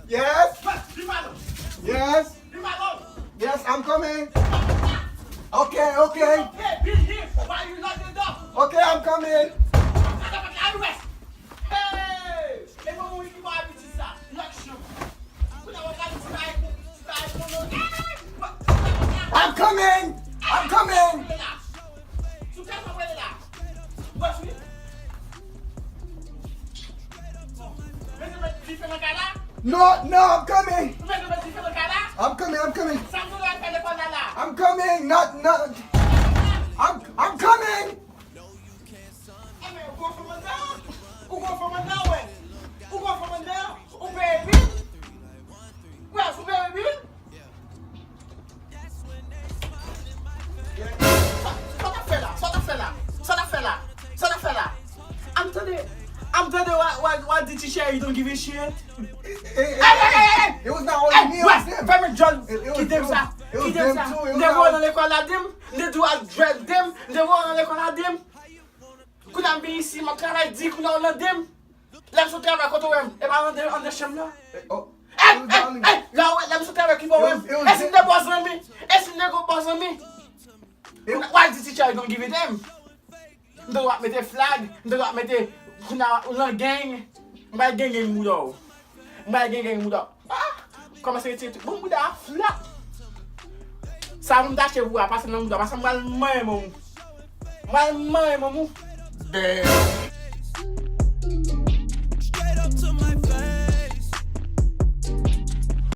Yes? Yes? Yes, I'm coming. Okay, okay. Okay, I'm coming. I'm coming. I'm coming. No, no, I'm coming. I'm coming, I'm coming. I'm coming. Not. I'm coming. I'm telling you why did you share? You don't give a shit. It was not only me, it was them. Fais John, It was qui t'aime ça? it was Qui t'aime them ça? too, it was They not- go dans l'école à dim, they do a dread dim, they go dans l'école à dim. Quand on vient ici, mon travail dit qu'on a un dim. L'aime son travail quand on aime, et pas en de chambre là. Oh, Hey, it was hey, only- hey, là ouais, l'aime son travail qui va It aime. was- it was Est-ce que t'es boss ami? Est-ce que t'es boss ami? Why did teacher you don't give it them? They don't mettre flag, they don't mettre una gang. Mbay gang moudo. Mbay gang moudo. Ah, comment c'est que bon mouda flat. Ça me dache vous à passer dans moudo parce que mal moi mon. Mal moi mon. Damn.